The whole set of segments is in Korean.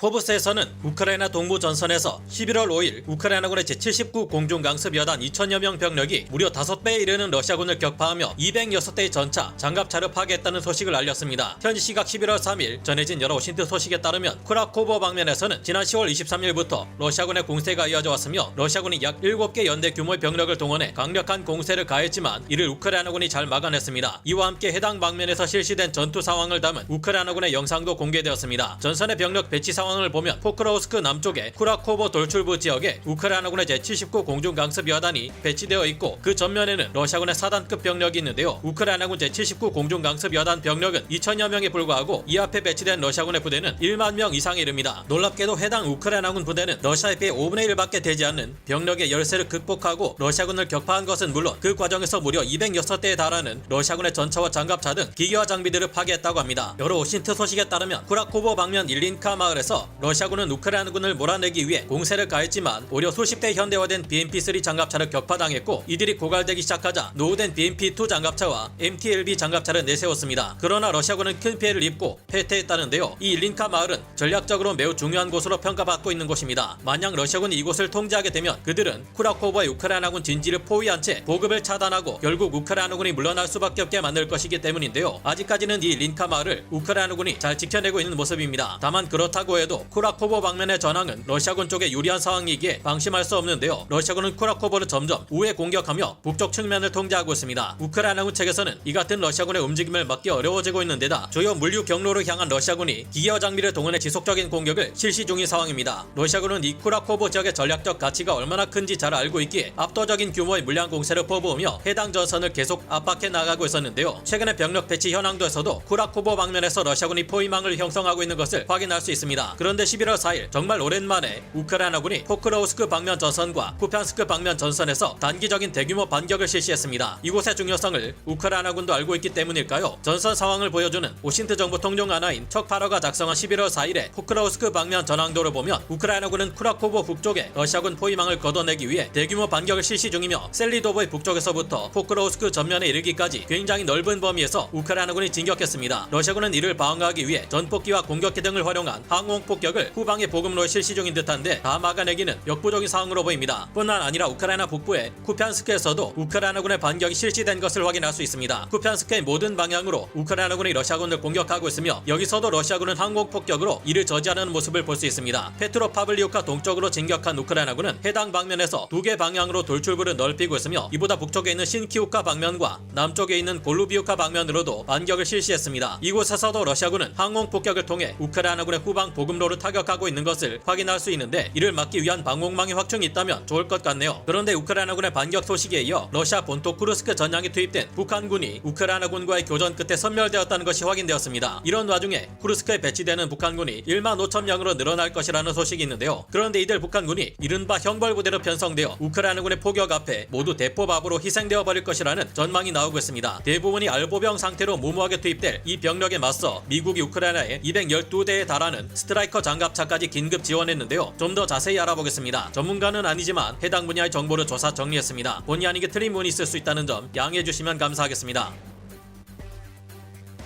포브스에서는 우크라이나 동부 전선에서 11월 5일 우크라이나군의 제79 공중강습여단 2000여 명 병력이 무려 5배에 이르는 러시아군을 격파하며 206대의 전차, 장갑차를 파괴했다는 소식을 알렸습니다. 현지 시각 11월 3일 전해진 여러 오신트 소식에 따르면 쿠라코보 방면에서는 지난 10월 23일부터 러시아군의 공세가 이어져 왔으며 러시아군이 약 7개 연대 규모의 병력을 동원해 강력한 공세를 가했지만 이를 우크라이나군이 잘 막아냈습니다. 이와 함께 해당 방면에서 실시된 전투 상황을 담은 우크라이나군의 영상도 공개되었습니다. 전선의 병력 배치 상황을 보면 포크로우스크 남쪽의 쿠라코보 돌출부 지역에 우크라이나군의 제79 공중강습여단이 배치되어 있고 그 전면에는 러시아군의 4단급 병력이 있는데요. 우크라이나군 제79 공중강습여단 병력은 2000여 명에 불과하고 이 앞에 배치된 러시아군의 부대는 1만 명 이상에 이릅니다. 놀랍게도 해당 우크라이나군 부대는 러시아에 비해 5분의 1밖에 되지 않는 병력의 열세를 극복하고 러시아군을 격파한 것은 물론 그 과정에서 무려 206대에 달하는 러시아군의 전차와 장갑차 등 기계화 장비들을 파괴했다고 합니다. 여러 오신트 소식에 따르면 쿠라코보 방면 일린카 마을에서 러시아군은 우크라이나군을 몰아내기 위해 공세를 가했지만 오히려 수십 대 현대화된 BMP-3 장갑차를 격파당했고 이들이 고갈되기 시작하자 노후된 BMP-2 장갑차와 MT-LB 장갑차를 내세웠습니다. 그러나 러시아군은 큰 피해를 입고 패퇴했다는데요. 이 일린카 마을은 전략적으로 매우 중요한 곳으로 평가받고 있는 곳입니다. 만약 러시아군이 이곳을 통제하게 되면 그들은 쿠라코보의 우크라이나군 진지를 포위한 채 보급을 차단하고 결국 우크라이나군이 물러날 수밖에 없게 만들 것이기 때문인데요. 아직까지는 이 일린카 마을을 우크라이나군이 잘 지켜내고 있는 모습입니다. 다만 그렇다고 해도 쿠라코보 방면의 전황은 러시아군 쪽에 유리한 상황이기에 방심할 수 없는데요. 러시아군은 쿠라코보를 점점 우회 공격하며 북쪽 측면을 통제하고 있습니다. 우크라이나군 측에서는 이 같은 러시아군의 움직임을 막기 어려워지고 있는 데다 주요 물류 경로를 향한 러시아군이 기계화 장비를 동원해 지속적인 공격을 실시 중인 상황입니다. 러시아군은 이 쿠라코보 지역의 전략적 가치가 얼마나 큰지 잘 알고 있기에 압도적인 규모의 물량 공세를 퍼부으며 해당 전선을 계속 압박해 나가고 있었는데요. 최근의 병력 배치 현황도에서도 쿠라코보 방면에서 러시아군이 포위망을 형성하고 있는 것을 확인할 수 있습니다. 그런데 11월 4일 정말 오랜만에 우크라이나군이 포크로우스크 방면 전선과 쿠피안스크 방면 전선에서 단기적인 대규모 반격을 실시했습니다. 이곳의 중요성을 우크라이나군도 알고 있기 때문일까요? 전선 상황을 보여주는 오신트 정보 통용 하나인 척파러가 작성한 11월 4일에 포크로우스크 방면 전황도를 보면 우크라이나군은 쿠라코보 북쪽에 러시아군 포위망을 걷어내기 위해 대규모 반격을 실시 중이며 셀리도브의 북쪽에서부터 포크로우스크 전면에 이르기까지 굉장히 넓은 범위에서 우크라이나군이 진격했습니다. 러시아군은 이를 방어하기 위해 전폭기와 공격기 등을 활용한 항공 폭격을 후방의 보급로에 실시 중인 듯한데 다 막아내기는 역부족인 상황으로 보입니다. 뿐만 아니라 우크라이나 북부의 쿠피안스크에서도 우크라이나군의 반격이 실시된 것을 확인할 수 있습니다. 쿠피안스크의 모든 방향으로 우크라이나군이 러시아군을 공격하고 있으며 여기서도 러시아군은 항공 폭격으로 이를 저지하는 모습을 볼 수 있습니다. 페트로파블리우카 동쪽으로 진격한 우크라이나군은 해당 방면에서 두 개 방향으로 돌출부를 넓히고 있으며 이보다 북쪽에 있는 신키우카 방면과 남쪽에 있는 골루비우카 방면으로도 반격을 실시했습니다. 이곳에서도 러시아군은 항공 폭격을 통해 우크라이나군의 후방 보급로를 타격하고 있는 것을 확인할 수 있는데 이를 막기 위한 방공망의 확충이 있다면 좋을 것 같네요. 그런데 우크라이나군의 반격 소식에 이어 러시아 본토 쿠르스크 전장에 투입된 북한군이 우크라이나군과의 교전 끝에 섬멸되었다는 것이 확인되었습니다. 이런 와중에 쿠르스크에 배치되는 북한군이 1만 5천 명으로 늘어날 것이라는 소식이 있는데요. 그런데 이들 북한군이 이른바 형벌부대로 편성되어 우크라이나군의 포격 앞에 모두 대포밥으로 희생되어 버릴 것이라는 전망이 나오고 있습니다. 대부분이 알보병 상태로 무모하게 투입될 이 병력에 맞서 미국이 우크라이나에 212대에 달하는 스트라이커 장갑차까지 긴급 지원했는데요. 좀 더 자세히 알아보겠습니다. 전문가는 아니지만 해당 분야의 정보를 조사 정리했습니다. 본의 아니게 틀린 부분이 있을 수 있다는 점 양해해 주시면 감사하겠습니다.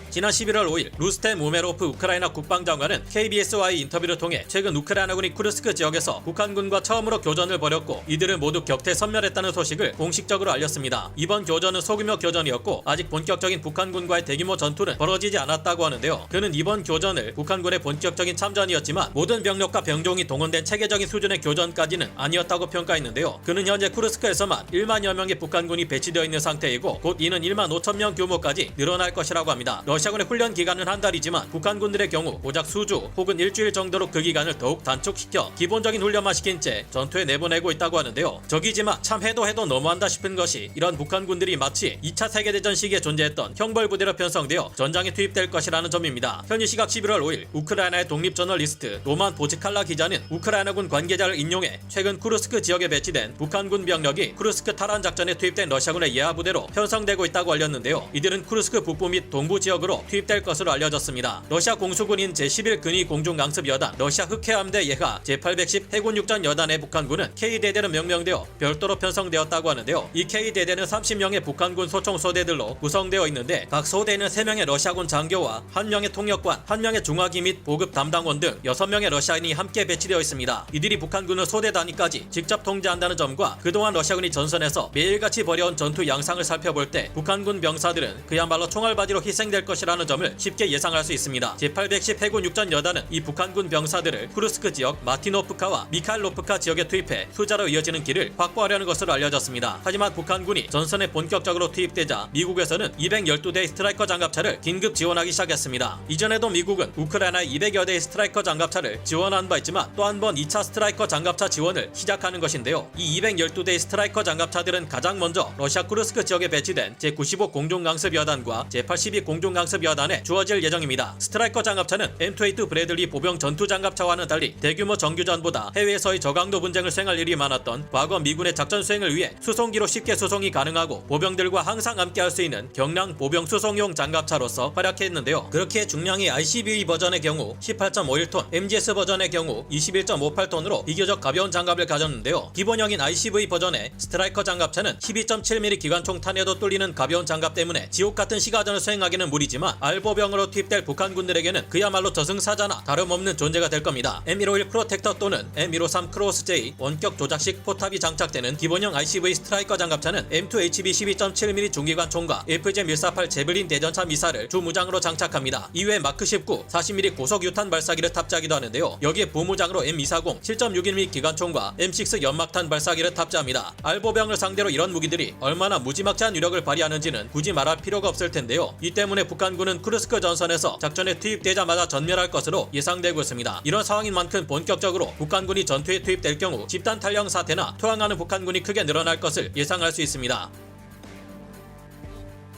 지난 11월 5일 루스템 우메로프 우크라이나 국방장관은 KBS와의 인터뷰를 통해 최근 우크라이나군이 쿠르스크 지역에서 북한군과 처음으로 교전을 벌였고 이들을 모두 격퇴 섬멸했다는 소식을 공식적으로 알렸습니다. 이번 교전은 소규모 교전이었고 아직 본격적인 북한군과의 대규모 전투는 벌어지지 않았다고 하는데요. 그는 이번 교전을 북한군의 본격적인 참전이었지만 모든 병력과 병종이 동원된 체계적인 수준의 교전까지는 아니었다고 평가했는데요. 그는 현재 쿠르스크에서만 1만여 명의 북한군이 배치되어 있는 상태이고 곧 이는 1만 5천 명 규모까지 늘어날 것이라고 합니다. 러시아군의 훈련 기간은 한 달이지만 북한군들의 경우 고작 수주 혹은 일주일 정도로 그 기간을 더욱 단축시켜 기본적인 훈련만 시킨 채 전투에 내보내고 있다고 하는데요. 적이지만 참 해도 너무한다 싶은 것이 이런 북한군들이 마치 2차 세계대전 시기에 존재했던 형벌부대로 편성되어 전장에 투입될 것이라는 점입니다. 현지 시각 11월 5일 우크라이나의 독립저널리스트 로만 보치칼라 기자는 우크라이나군 관계자를 인용해 최근 쿠르스크 지역에 배치된 북한군 병력이 쿠르스크 탈환 작전에 투입된 러시아군의 예하부대로 편성되고 있다고 알렸는데요. 이들은 쿠르스크 북부 및 동부 지역으로 본격적으로 투입될 것으로 알려졌습니다. 러시아 공수군인 제11 근위 공중강습여단, 러시아 흑해함대 예하, 제810 해군육전 여단의 북한군은 K대대로 명명되어 별도로 편성되었다고 하는데요. 이 K대대는 30명의 북한군 소총 소대들로 구성되어 있는데 각 소대에는 3명의 러시아군 장교와 1명의 통역관, 1명의 중화기 및 보급 담당원 등 6명의 러시아인이 함께 배치되어 있습니다. 이들이 북한군을 소대 단위까지 직접 통제한다는 점과 그동안 러시아군이 전선에서 매일같이 벌여온 전투 양상을 살펴볼 때 북한군 병사들은 그야말로 총알바지로 희생될 것이라는 점을 쉽게 예상할 수 있습니다. 제810 해군 육전 여단은 이 북한군 병사들을 쿠르스크 지역 마티노프카와 미칼로프카 지역에 투입해 수자로 이어지는 길을 확보하려는 것으로 알려졌습니다. 하지만 북한군이 전선에 본격적으로 투입되자 미국에서는 212대의 스트라이커 장갑차를 긴급 지원하기 시작했습니다. 이전에도 미국은 우크라이나에 200여 대의 스트라이커 장갑차를 지원한 바 있지만 또 한 번 2차 스트라이커 장갑차 지원을 시작하는 것인데요. 이 212대의 스트라이커 장갑차들은 가장 먼저 러시아 쿠르스크 지역에 배치된 제95 공중강습여단과 제82 공중강습여단에 주어질 예정입니다. 스트라이커 장갑차는 M2A2 브래들리 보병 전투장갑차와는 달리 대규모 정규전보다 해외에서의 저강도 분쟁을 수행할 일이 많았던 과거 미군의 작전 수행을 위해 수송기로 쉽게 수송이 가능하고 보병들과 항상 함께할 수 있는 경량 보병 수송용 장갑차로서 활약했는데요. 그렇게 중량이 ICBE 버전의 경우 18.51톤, MGS 버전의 경우 21.58톤으로 비교적 가벼운 장갑을 가졌는데요. 기본형인 ICV 버전의 스트라이커 장갑차는 12.7mm 기관총 탄에도 뚫리는 가벼운 장갑 때문에 지옥같은 시가전을 수행하기는 무리지만 알보병으로 투입될 북한군들에게는 그야말로 저승사자나 다름없는 존재가 될 겁니다. M151 프로텍터 또는 M153 크로스 J 원격 조작식 포탑이 장착되는 기본형 ICV 스트라이커 장갑차는 M2HB 12.7mm 중기관총과 FJ148 제블린 대전차 미사를 주무장으로 장착합니다. 이외에 마크 19 40mm 고속 유탄 발사기를 탑재하기도 하는데요. 여기에 부무장으로 M240 7.61mm 기관총과 M6 연막탄 발사기를 탑재합니다. 알보병을 상대로 이런 무기들이 얼마나 무지막지한 위력을 발휘하는지는 굳이 말할 필요가 없을 텐데요. 이 때문에 북한군은 쿠르스크 전선에서 작전에 투입되자마자 전멸할 것으로 예상되고 있습니다. 이런 상황인 만큼 본격적으로 북한군이 전투에 투입될 경우 집단 탈영 사태나 투항하는 북한군이 크게 늘어날 것을 예상할 수 있습니다.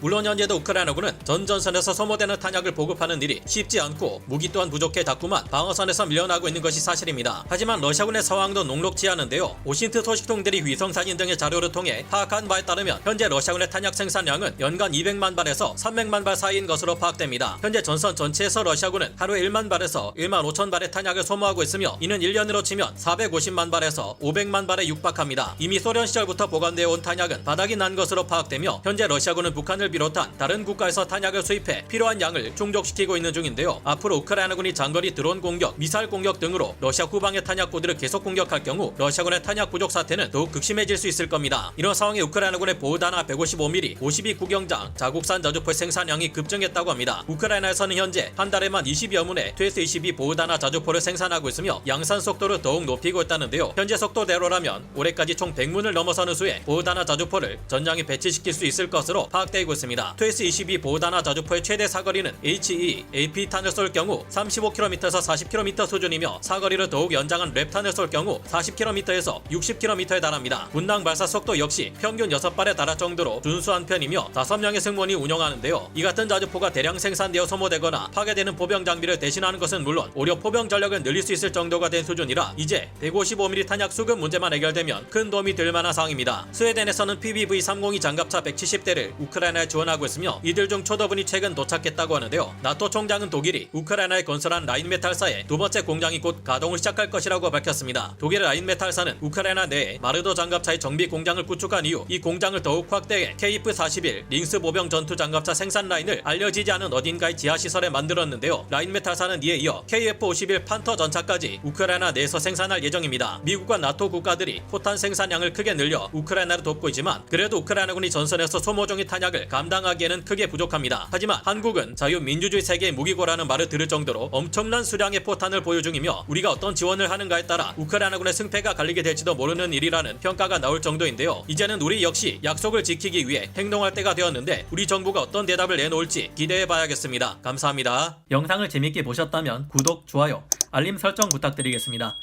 물론 현재도 우크라이나군은 전 전선에서 소모되는 탄약을 보급하는 일이 쉽지 않고 무기 또한 부족해 자꾸만 방어선에서 밀려나고 있는 것이 사실입니다. 하지만 러시아군의 상황도 녹록지 않은데요. 오신트 소식통들이 위성사진 등의 자료를 통해 파악한 바에 따르면 현재 러시아군의 탄약 생산량은 연간 200만 발에서 300만 발 사이인 것으로 파악됩니다. 현재 전선 전체에서 러시아군은 하루에 1만 발에서 1만 5천 발의 탄약을 소모하고 있으며 이는 1년으로 치면 450만 발에서 500만 발에 육박합니다. 이미 소련 시절부터 보관되어 온 탄약은 바닥이 난 것으로 파악되며 현재 러시아군은 북한을 비롯한 다른 국가에서 탄약을 수입해 필요한 양을 충족시키고 있는 중인데요. 앞으로 우크라이나군이 장거리 드론 공격, 미사일 공격 등으로 러시아 후방의 탄약고들을 계속 공격할 경우 러시아군의 탄약 부족 사태는 더욱 극심해질 수 있을 겁니다. 이런 상황에 우크라이나군의 보흐다나 155mm 52 구경장 자국산 자주포의 생산량이 급증했다고 합니다. 우크라이나에서는 현재 한 달에만 20여 문의 TS-22 보흐다나 자주포를 생산하고 있으며 양산 속도를 더욱 높이고 있다는데요. 현재 속도대로라면 올해까지 총 100문을 넘어서는 수의 보흐다나 자주포를 전장에 배치시킬 수 있을 것으로 파악되고 있습니다. TS-22 보흐다나 자주포의 최대 사거리는 HE, AP탄을 쏠 경우 35km에서 40km 수준이며 사거리를 더욱 연장한 랩탄을 쏠 경우 40km에서 60km에 달합니다. 분당 발사 속도 역시 평균 6발에 달할 정도로 준수한 편이며 5명의 승무원이 운영하는데요. 이 같은 자주포가 대량 생산되어 소모되거나 파괴되는 포병 장비를 대신하는 것은 물론 오히려 포병 전력을 늘릴 수 있을 정도가 된 수준이라 이제 155mm 탄약 수급 문제만 해결되면 큰 도움이 될 만한 상황입니다. 스웨덴에서는 PBV-302 장갑차 170대를 우크라이나에 지원하고 있으며 이들 중 초더분이 최근 도착했다고 하는데요. 나토 총장은 독일이 우크라이나에 건설한 라인메탈사의 두 번째 공장이 곧 가동을 시작할 것이라고 밝혔습니다. 독일의 라인메탈사는 우크라이나 내에 마르도 장갑차의 정비 공장을 구축한 이후 이 공장을 더욱 확대해 KF-41 링스 보병 전투 장갑차 생산 라인을 알려지지 않은 어딘가의 지하시설에 만들었는데요. 라인메탈사는 이에 이어 KF-51 판터 전차까지 우크라이나 내에서 생산할 예정입니다. 미국과 나토 국가들이 포탄 생산량을 크게 늘려 우크라이나를 돕고 있지만 그래도 우크라이나군이 전선에서 소모종의 탄약을 감당하기에는 크게 부족합니다. 하지만 한국은 자유민주주의 세계의 무기고라는 말을 들을 정도로 엄청난 수량의 포탄을 보유 중이며 우리가 어떤 지원을 하는가에 따라 우크라이나군의 승패가 갈리게 될지도 모르는 일이라는 평가가 나올 정도인데요. 이제는 우리 역시 약속을 지키기 위해 행동할 때가 되었는데 우리 정부가 어떤 대답을 내놓을지 기대해봐야겠습니다. 감사합니다. 영상을 재밌게 보셨다면 구독, 좋아요, 알림 설정 부탁드리겠습니다.